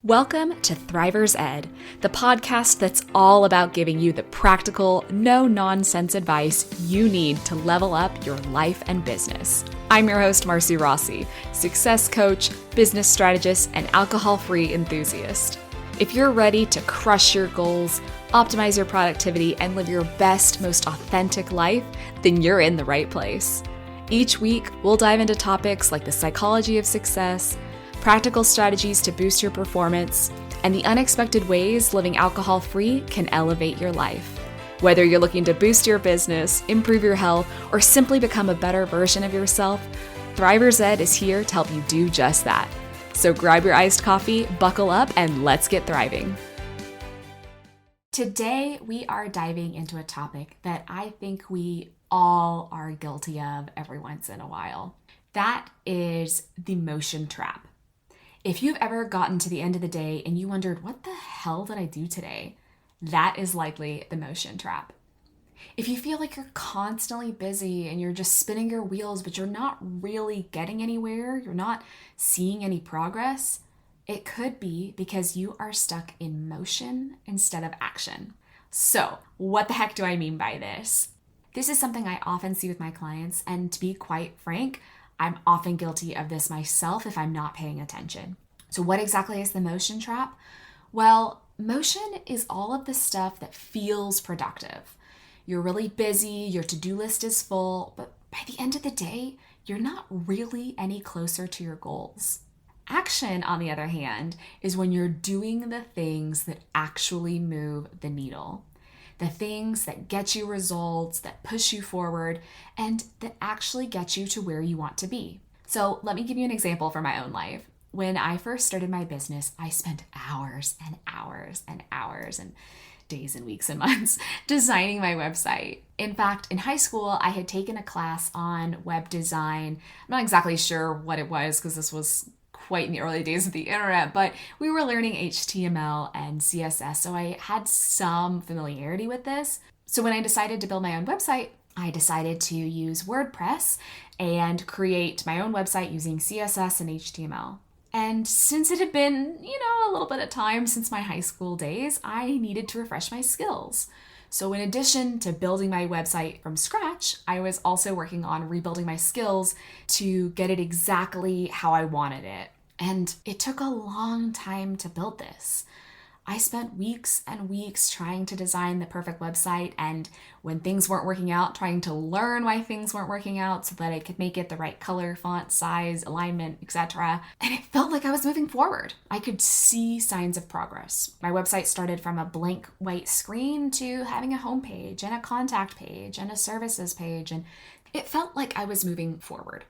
Welcome to Thrivers Ed, the podcast that's all about giving you the practical, no-nonsense advice you need to level up your life and business. I'm your host, Marcy Rossi, success coach, business strategist, and alcohol-free enthusiast. If you're ready to crush your goals, optimize your productivity, and live your best, most authentic life, then you're in the right place. Each week, we'll dive into topics like the psychology of success, practical strategies to boost your performance, and the unexpected ways living alcohol-free can elevate your life. Whether you're looking to boost your business, improve your health, or simply become a better version of yourself, Thrivers Ed is here to help you do just that. So grab your iced coffee, buckle up, and let's get thriving. Today, we are diving into a topic that I think we all are guilty of every once in a while. That is the motion trap. If you've ever gotten to the end of the day and you wondered, what the hell did I do today? That is likely the motion trap. If you feel like you're constantly busy and you're just spinning your wheels, but you're not really getting anywhere, you're not seeing any progress, it could be because you are stuck in motion instead of action. So, what the heck do I mean by this? This is something I often see with my clients, and to be quite frank, I'm often guilty of this myself if I'm not paying attention. So what exactly is the motion trap? Well, motion is all of the stuff that feels productive. You're really busy, your to-do list is full, but by the end of the day, you're not really any closer to your goals. Action, on the other hand, is when you're doing the things that actually move the needle. The things that get you results, that push you forward, and that actually get you to where you want to be. So let me give you an example from my own life. When I first started my business, I spent hours and hours and hours and days and weeks and months designing my website. In fact, in high school, I had taken a class on web design. I'm not exactly sure what it was because this was quite in the early days of the internet, but we were learning HTML and CSS, so I had some familiarity with this. So when I decided to build my own website, I decided to use WordPress and create my own website using CSS and HTML. And since it had been, a little bit of time since my high school days, I needed to refresh my skills. So in addition to building my website from scratch, I was also working on rebuilding my skills to get it exactly how I wanted it. And it took a long time to build this. I spent weeks and weeks trying to design the perfect website, and when things weren't working out, trying to learn why things weren't working out so that I could make it the right color, font, size, alignment, etc. And it felt like I was moving forward. I could see signs of progress. My website started from a blank white screen to having a homepage and a contact page and a services page, and it felt like I was moving forward.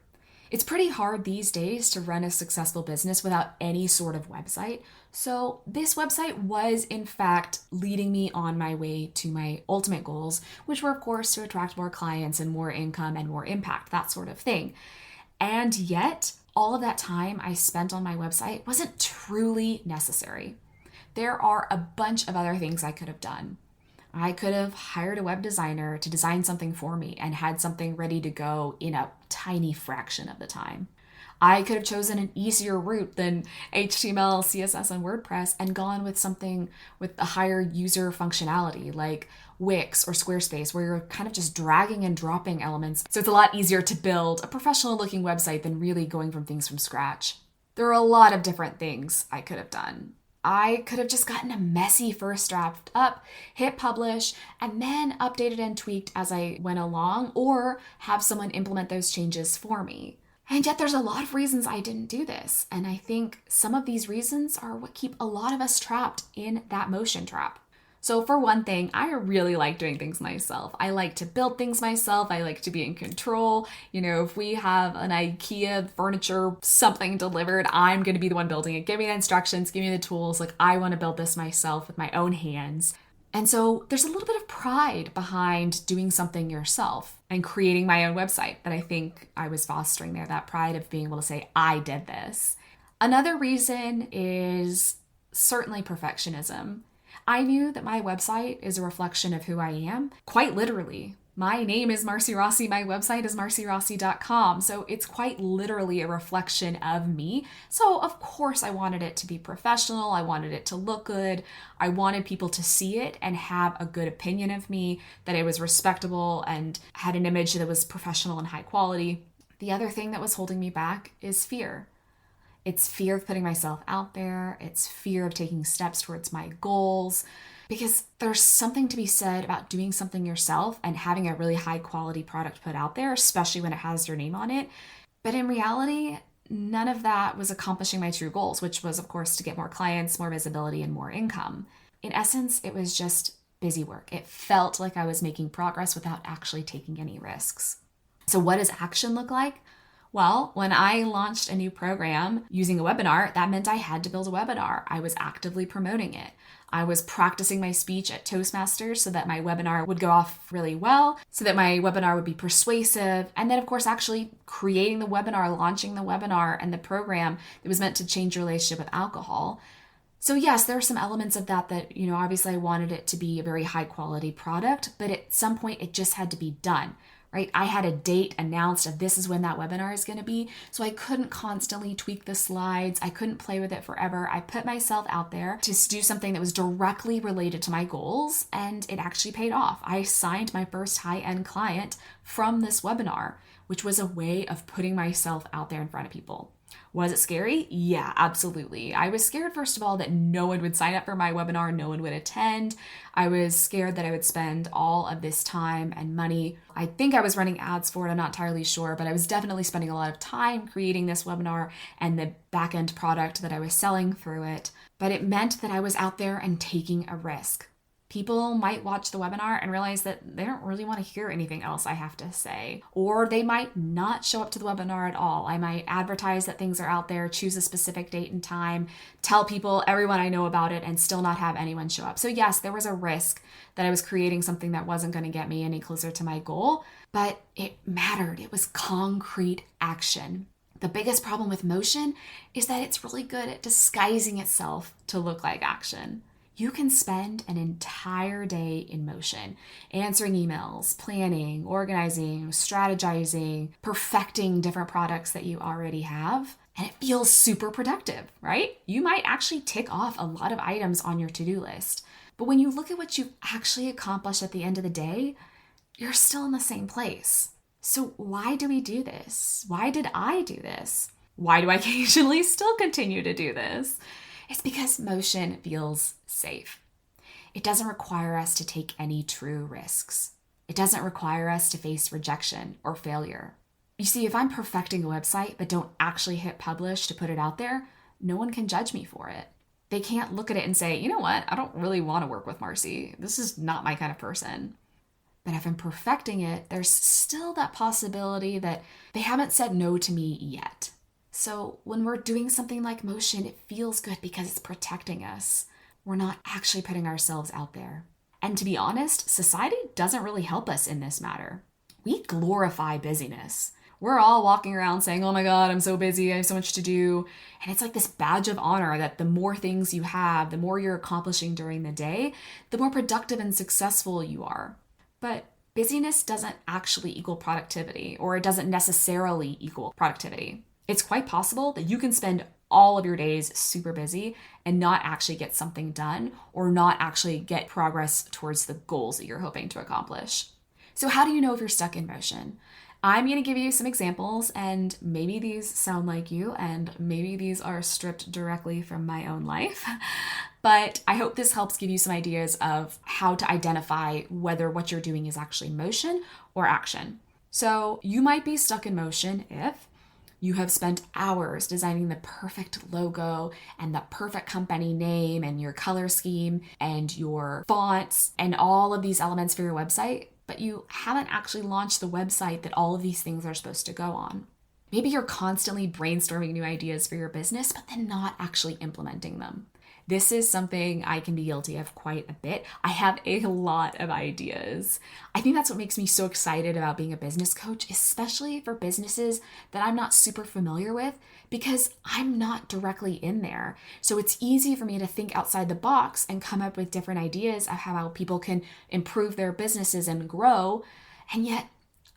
It's pretty hard these days to run a successful business without any sort of website. So this website was, in fact, leading me on my way to my ultimate goals, which were, of course, to attract more clients and more income and more impact, that sort of thing. And yet, all of that time I spent on my website wasn't truly necessary. There are a bunch of other things I could have done. I could have hired a web designer to design something for me and had something ready to go in a tiny fraction of the time. I could have chosen an easier route than HTML, CSS, and WordPress and gone with something with a higher user functionality like Wix or Squarespace, where you're kind of just dragging and dropping elements. So it's a lot easier to build a professional looking website than really going from things from scratch. There are a lot of different things I could have done. I could have just gotten a messy first draft up, hit publish, and then updated and tweaked as I went along, or have someone implement those changes for me. And yet there's a lot of reasons I didn't do this. And I think some of these reasons are what keep a lot of us trapped in that motion trap. So for one thing, I really like doing things myself. I like to build things myself. I like to be in control. If we have an IKEA furniture, something delivered, I'm going to be the one building it. Give me the instructions, give me the tools. I want to build this myself with my own hands. And so there's a little bit of pride behind doing something yourself and creating my own website that I think I was fostering there, that pride of being able to say, I did this. Another reason is certainly perfectionism. I knew that my website is a reflection of who I am, quite literally. My name is Marcy Rossi. My website is marcyrossi.com. So it's quite literally a reflection of me. So of course I wanted it to be professional. I wanted it to look good. I wanted people to see it and have a good opinion of me, that it was respectable and had an image that was professional and high quality. The other thing that was holding me back is fear. It's fear of putting myself out there. It's fear of taking steps towards my goals. Because there's something to be said about doing something yourself and having a really high quality product put out there, especially when it has your name on it. But in reality, none of that was accomplishing my true goals, which was, of course, to get more clients, more visibility, and more income. In essence, it was just busy work. It felt like I was making progress without actually taking any risks. So what does action look like? Well, when I launched a new program using a webinar, that meant I had to build a webinar. I was actively promoting it. I was practicing my speech at Toastmasters so that my webinar would go off really well, so that my webinar would be persuasive. And then, of course, actually creating the webinar, launching the webinar and the program that was meant to change your relationship with alcohol. So yes, there are some elements of that, obviously I wanted it to be a very high quality product, but at some point it just had to be done. Right? I had a date announced of this is when that webinar is going to be. So I couldn't constantly tweak the slides. I couldn't play with it forever. I put myself out there to do something that was directly related to my goals, and it actually paid off. I signed my first high-end client from this webinar, which was a way of putting myself out there in front of people. Was it scary? Yeah, absolutely. I was scared, first of all, that no one would sign up for my webinar, no one would attend. I was scared that I would spend all of this time and money. I think I was running ads for it, I'm not entirely sure, but I was definitely spending a lot of time creating this webinar and the back-end product that I was selling through it. But it meant that I was out there and taking a risk. People might watch the webinar and realize that they don't really want to hear anything else I have to say, or they might not show up to the webinar at all. I might advertise that things are out there, choose a specific date and time, tell people, everyone I know about it, and still not have anyone show up. So yes, there was a risk that I was creating something that wasn't going to get me any closer to my goal, but it mattered. It was concrete action. The biggest problem with motion is that it's really good at disguising itself to look like action. You can spend an entire day in motion, answering emails, planning, organizing, strategizing, perfecting different products that you already have, and it feels super productive, right? You might actually tick off a lot of items on your to-do list, but when you look at what you've actually accomplished at the end of the day, you're still in the same place. So why do we do this? Why did I do this? Why do I occasionally still continue to do this? It's because motion feels safe. It doesn't require us to take any true risks. It doesn't require us to face rejection or failure. You see, if I'm perfecting a website but don't actually hit publish to put it out there, no one can judge me for it. They can't look at it and say, you know what, I don't really want to work with Marcy. This is not my kind of person. But if I'm perfecting it, there's still that possibility that they haven't said no to me yet. So when we're doing something like motion, it feels good because it's protecting us. We're not actually putting ourselves out there. And to be honest, society doesn't really help us in this matter. We glorify busyness. We're all walking around saying, oh my God, I'm so busy, I have so much to do. And it's like this badge of honor that the more things you have, the more you're accomplishing during the day, the more productive and successful you are. But busyness doesn't actually equal productivity, or it doesn't necessarily equal productivity. It's quite possible that you can spend all of your days super busy and not actually get something done, or not actually get progress towards the goals that you're hoping to accomplish. So how do you know if you're stuck in motion? I'm going to give you some examples, and maybe these sound like you, and maybe these are stripped directly from my own life. But I hope this helps give you some ideas of how to identify whether what you're doing is actually motion or action. So you might be stuck in motion if you have spent hours designing the perfect logo and the perfect company name and your color scheme and your fonts and all of these elements for your website, but you haven't actually launched the website that all of these things are supposed to go on. Maybe you're constantly brainstorming new ideas for your business, but then not actually implementing them. This is something I can be guilty of quite a bit. I have a lot of ideas. I think that's what makes me so excited about being a business coach, especially for businesses that I'm not super familiar with, because I'm not directly in there. So it's easy for me to think outside the box and come up with different ideas of how people can improve their businesses and grow. And yet,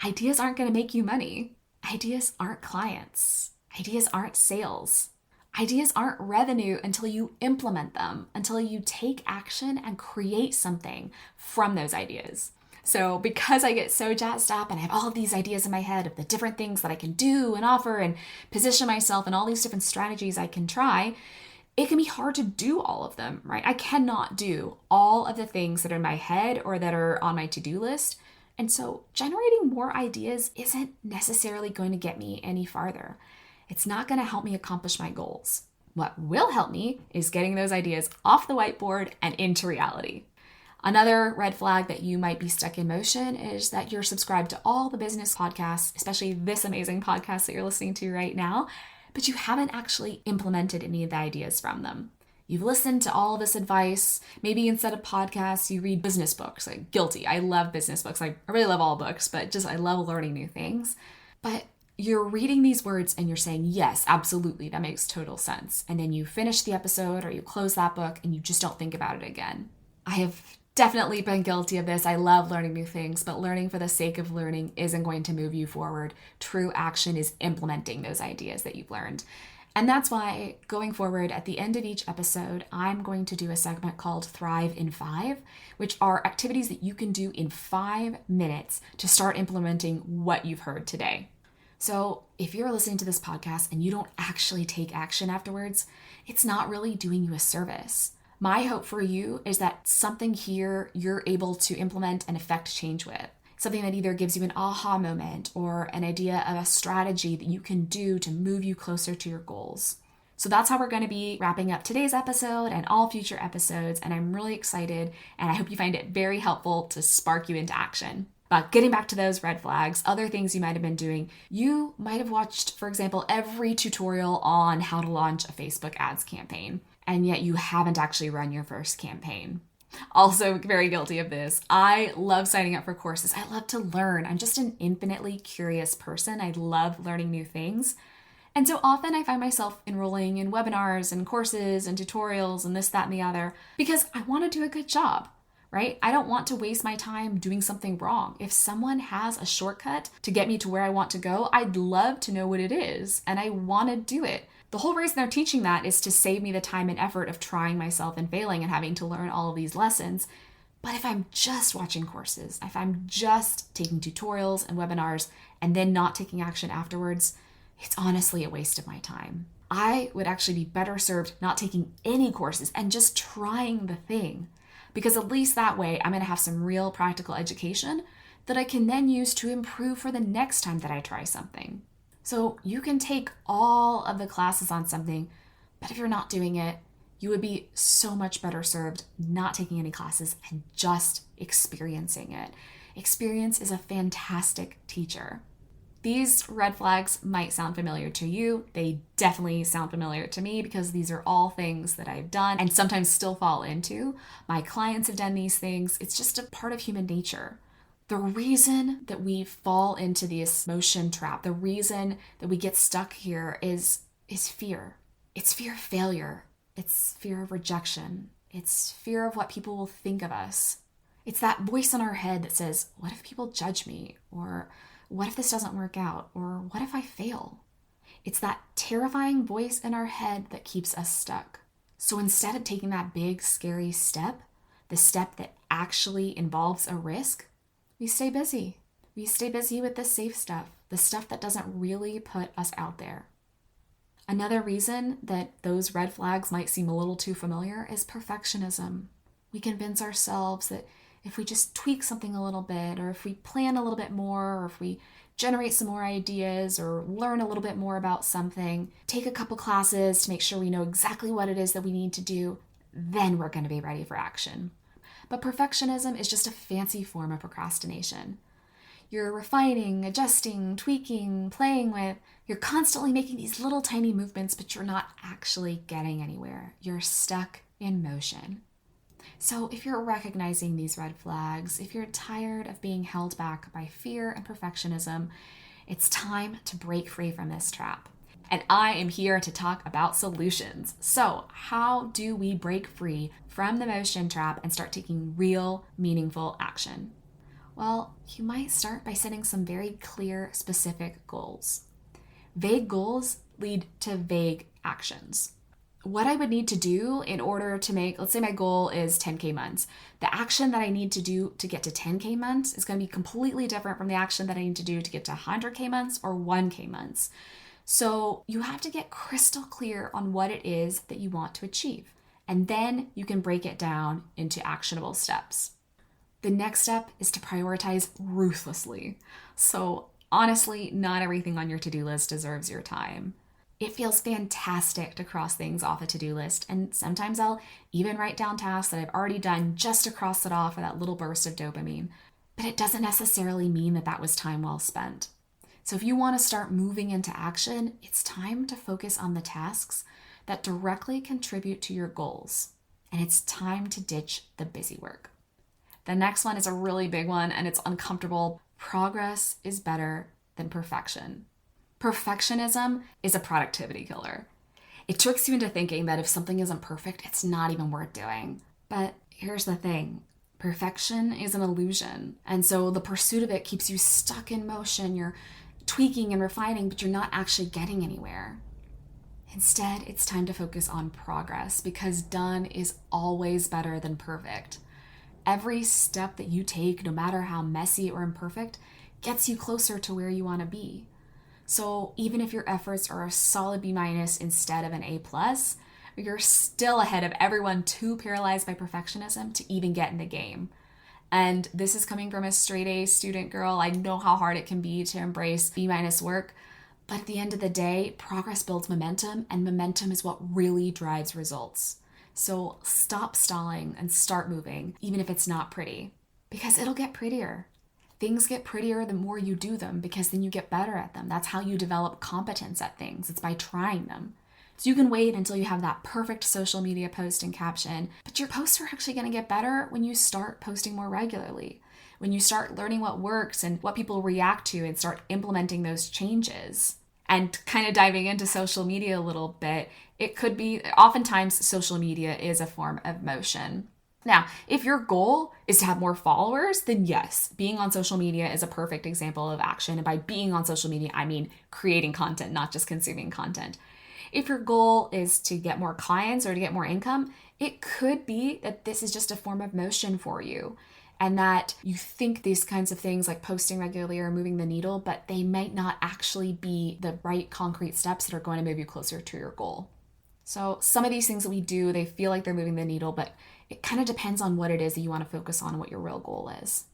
ideas aren't going to make you money. Ideas aren't clients. Ideas aren't sales. Ideas aren't revenue until you implement them, until you take action and create something from those ideas. So because I get so jazzed up and I have all of these ideas in my head of the different things that I can do and offer and position myself and all these different strategies I can try, it can be hard to do all of them, right? I cannot do all of the things that are in my head or that are on my to-do list. And so generating more ideas isn't necessarily going to get me any farther. It's not going to help me accomplish my goals. What will help me is getting those ideas off the whiteboard and into reality. Another red flag that you might be stuck in motion is that you're subscribed to all the business podcasts, especially this amazing podcast that you're listening to right now, but you haven't actually implemented any of the ideas from them. You've listened to all this advice. Maybe instead of podcasts, you read business books, like guilty. I love business books. I really love all books, but I love learning new things. But you're reading these words and you're saying, yes, absolutely, that makes total sense. And then you finish the episode or you close that book and you just don't think about it again. I have definitely been guilty of this. I love learning new things, but learning for the sake of learning isn't going to move you forward. True action is implementing those ideas that you've learned. And that's why going forward at the end of each episode, I'm going to do a segment called Thrive in 5, which are activities that you can do in 5 minutes to start implementing what you've heard today. So if you're listening to this podcast and you don't actually take action afterwards, it's not really doing you a service. My hope for you is that something here you're able to implement and affect change with. Something that either gives you an aha moment or an idea of a strategy that you can do to move you closer to your goals. So that's how we're going to be wrapping up today's episode and all future episodes. And I'm really excited and I hope you find it very helpful to spark you into action. But getting back to those red flags, other things you might have been doing, you might have watched, for example, every tutorial on how to launch a Facebook ads campaign. And yet you haven't actually run your first campaign. Also very guilty of this. I love signing up for courses. I love to learn. I'm just an infinitely curious person. I love learning new things. And so often I find myself enrolling in webinars and courses and tutorials and this, that, and the other because I want to do a good job, right? I don't want to waste my time doing something wrong. If someone has a shortcut to get me to where I want to go, I'd love to know what it is and I want to do it. The whole reason they're teaching that is to save me the time and effort of trying myself and failing and having to learn all of these lessons. But if I'm just watching courses, if I'm just taking tutorials and webinars and then not taking action afterwards, it's honestly a waste of my time. I would actually be better served not taking any courses and just trying the thing. Because at least that way, I'm going to have some real practical education that I can then use to improve for the next time that I try something. So you can take all of the classes on something, but if you're not doing it, you would be so much better served not taking any classes and just experiencing it. Experience is a fantastic teacher. These red flags might sound familiar to you. They definitely sound familiar to me because these are all things that I've done and sometimes still fall into. My clients have done these things. It's just a part of human nature. The reason that we fall into this motion trap, the reason that we get stuck here is fear. It's fear of failure. It's fear of rejection. It's fear of what people will think of us. It's that voice in our head that says, what if people judge me? Or what if this doesn't work out? Or what if I fail? It's that terrifying voice in our head that keeps us stuck. So instead of taking that big, scary step, the step that actually involves a risk, we stay busy. We stay busy with the safe stuff, the stuff that doesn't really put us out there. Another reason that those red flags might seem a little too familiar is perfectionism. We convince ourselves that if we just tweak something a little bit, or if we plan a little bit more, or if we generate some more ideas, or learn a little bit more about something, take a couple classes to make sure we know exactly what it is that we need to do, then we're going to be ready for action. But perfectionism is just a fancy form of procrastination. You're refining, adjusting, tweaking, playing with. You're constantly making these little tiny movements, but you're not actually getting anywhere. You're stuck in motion. So if you're recognizing these red flags, if you're tired of being held back by fear and perfectionism, it's time to break free from this trap. And I am here to talk about solutions. So how do we break free from the motion trap and start taking real, meaningful action? Well, you might start by setting some very clear, specific goals. Vague goals lead to vague actions. What I would need to do in order to make, let's say my goal is 10K months. The action that I need to do to get to 10K months is going to be completely different from the action that I need to do to get to 100K months or 1K months. So you have to get crystal clear on what it is that you want to achieve. And then you can break it down into actionable steps. The next step is to prioritize ruthlessly. So honestly, not everything on your to-do list deserves your time. It feels fantastic to cross things off a to-do list, and sometimes I'll even write down tasks that I've already done just to cross it off for that little burst of dopamine. But it doesn't necessarily mean that that was time well spent. So if you want to start moving into action, it's time to focus on the tasks that directly contribute to your goals. And it's time to ditch the busy work. The next one is a really big one, and it's uncomfortable. Progress is better than perfection. Perfectionism is a productivity killer. It tricks you into thinking that if something isn't perfect, it's not even worth doing. But here's the thing. Perfection is an illusion. And so the pursuit of it keeps you stuck in motion. You're tweaking and refining, but you're not actually getting anywhere. Instead, it's time to focus on progress because done is always better than perfect. Every step that you take, no matter how messy or imperfect, gets you closer to where you want to be. So even if your efforts are a solid B- instead of an A+, you're still ahead of everyone too paralyzed by perfectionism to even get in the game. And this is coming from a straight A student girl. I know how hard it can be to embrace B- work, but at the end of the day, progress builds momentum, and momentum is what really drives results. So stop stalling and start moving, even if it's not pretty, because it'll get prettier. Things get prettier the more you do them because then you get better at them. That's how you develop competence at things. It's by trying them. So you can wait until you have that perfect social media post and caption, but your posts are actually going to get better when you start posting more regularly, when you start learning what works and what people react to and start implementing those changes. And kind of diving into social media a little bit, it could be, oftentimes social media is a form of motion. Now, if your goal is to have more followers, then yes, being on social media is a perfect example of action. And by being on social media, I mean creating content, not just consuming content. If your goal is to get more clients or to get more income, it could be that this is just a form of motion for you and that you think these kinds of things like posting regularly are moving the needle, but they might not actually be the right concrete steps that are going to move you closer to your goal. So some of these things that we do, they feel like they're moving the needle, but it kind of depends on what it is that you want to focus on and what your real goal is.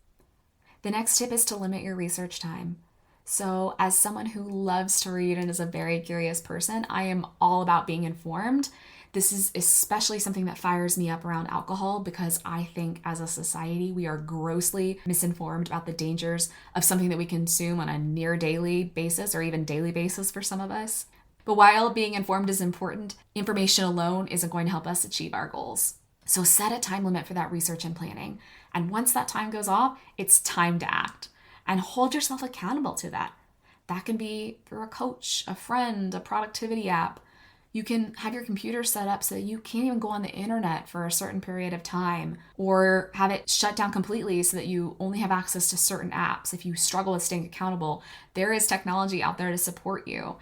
The next tip is to limit your research time. So as someone who loves to read and is a very curious person, I am all about being informed. This is especially something that fires me up around alcohol because I think as a society, we are grossly misinformed about the dangers of something that we consume on a near daily basis or even daily basis for some of us. But while being informed is important, information alone isn't going to help us achieve our goals. So set a time limit for that research and planning. And once that time goes off, it's time to act. And hold yourself accountable to that. That can be through a coach, a friend, a productivity app. You can have your computer set up so that you can't even go on the internet for a certain period of time, or have it shut down completely so that you only have access to certain apps. If you struggle with staying accountable, there is technology out there to support you.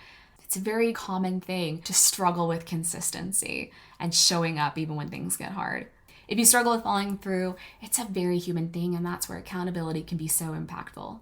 It's a very common thing to struggle with consistency and showing up even when things get hard. If you struggle with following through, it's a very human thing, and that's where accountability can be so impactful.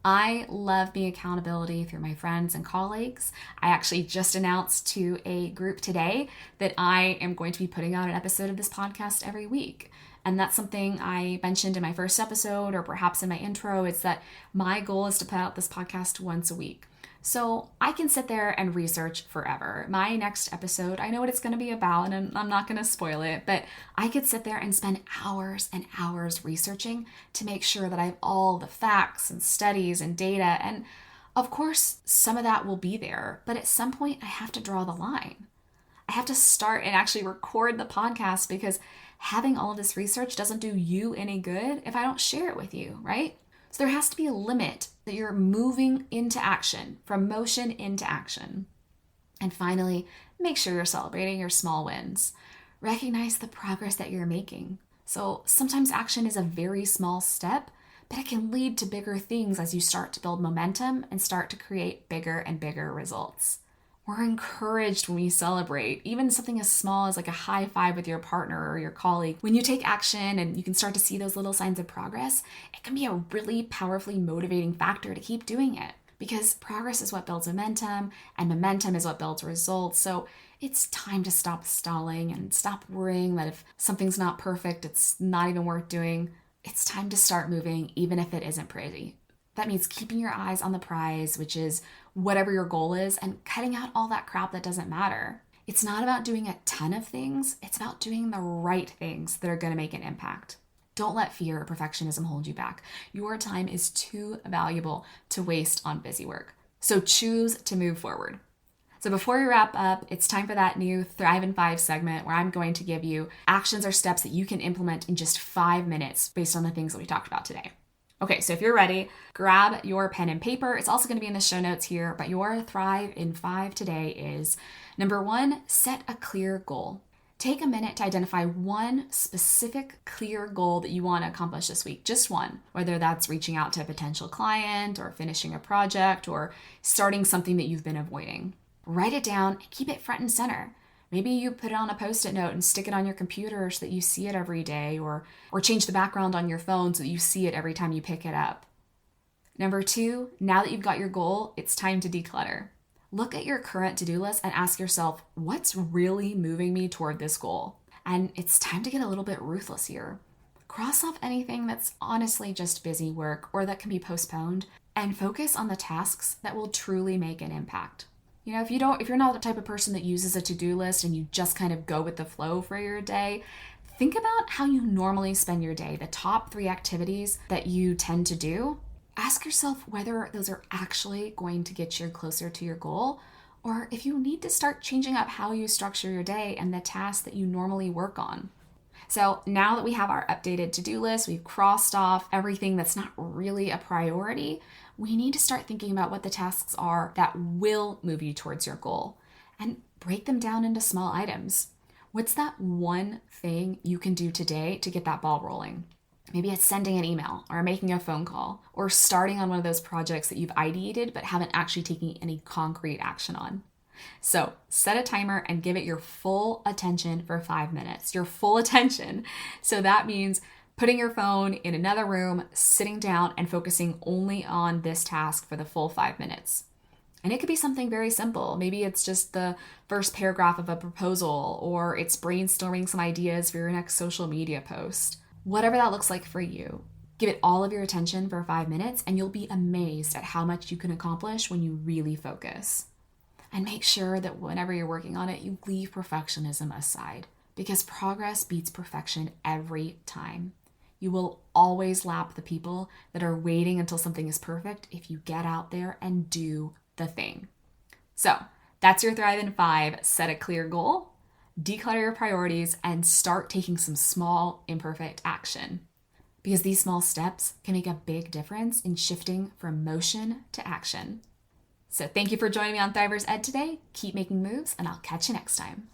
I love being accountability through my friends and colleagues. I actually just announced to a group today that I am going to be putting out an episode of this podcast every week. And that's something I mentioned in my first episode or perhaps in my intro. It's that my goal is to put out this podcast once a week. So I can sit there and research forever. My next episode, I know what it's going to be about, and I'm not going to spoil it, but I could sit there and spend hours and hours researching to make sure that I have all the facts and studies and data. And of course, some of that will be there, but at some point I have to draw the line. I have to start and actually record the podcast because having all of this research doesn't do you any good if I don't share it with you, right? So there has to be a limit that you're moving into action, from motion into action. And finally, make sure you're celebrating your small wins. Recognize the progress that you're making. So sometimes action is a very small step, but it can lead to bigger things as you start to build momentum and start to create bigger and bigger results. We're encouraged when we celebrate, even something as small as like a high five with your partner or your colleague. When you take action and you can start to see those little signs of progress, it can be a really powerfully motivating factor to keep doing it, because progress is what builds momentum, and momentum is what builds results. So it's time to stop stalling and stop worrying that if something's not perfect, it's not even worth doing. It's time to start moving, even if it isn't pretty. That means keeping your eyes on the prize, which is whatever your goal is, and cutting out all that crap that doesn't matter. It's not about doing a ton of things. It's about doing the right things that are going to make an impact. Don't let fear or perfectionism hold you back. Your time is too valuable to waste on busy work. So choose to move forward. So before we wrap up, it's time for that new Thrive in 5 segment where I'm going to give you actions or steps that you can implement in just 5 minutes based on the things that we talked about today. Okay, so if you're ready, grab your pen and paper. It's also going to be in the show notes here, but your Thrive in 5 today is number 1, set a clear goal. Take a minute to identify one specific clear goal that you want to accomplish this week, just one, whether that's reaching out to a potential client or finishing a project or starting something that you've been avoiding. Write it down and keep it front and center. Maybe you put it on a Post-it note and stick it on your computer so that you see it every day, or change the background on your phone so that you see it every time you pick it up. Number 2, now that you've got your goal, it's time to declutter. Look at your current to-do list and ask yourself, what's really moving me toward this goal? And it's time to get a little bit ruthless here. Cross off anything that's honestly just busy work or that can be postponed, and focus on the tasks that will truly make an impact. You know, if you're not the type of person that uses a to-do list and you just kind of go with the flow for your day, think about how you normally spend your day, the top 3 activities that you tend to do. Ask yourself whether those are actually going to get you closer to your goal, or if you need to start changing up how you structure your day and the tasks that you normally work on. So now that we have our updated to-do list, we've crossed off everything that's not really a priority, we need to start thinking about what the tasks are that will move you towards your goal and break them down into small items. What's that one thing you can do today to get that ball rolling? Maybe it's sending an email or making a phone call or starting on one of those projects that you've ideated but haven't actually taken any concrete action on. So set a timer and give it your full attention for 5 minutes, your full attention. So that means putting your phone in another room, sitting down and focusing only on this task for the full 5 minutes. And it could be something very simple. Maybe it's just the first paragraph of a proposal, or it's brainstorming some ideas for your next social media post. Whatever that looks like for you, give it all of your attention for 5 minutes and you'll be amazed at how much you can accomplish when you really focus. And make sure that whenever you're working on it, you leave perfectionism aside, because progress beats perfection every time. You will always lap the people that are waiting until something is perfect if you get out there and do the thing. So that's your Thrive in 5. Set a clear goal, declutter your priorities, and start taking some small, imperfect action. Because these small steps can make a big difference in shifting from motion to action. So thank you for joining me on Thrivers Ed today. Keep making moves, and I'll catch you next time.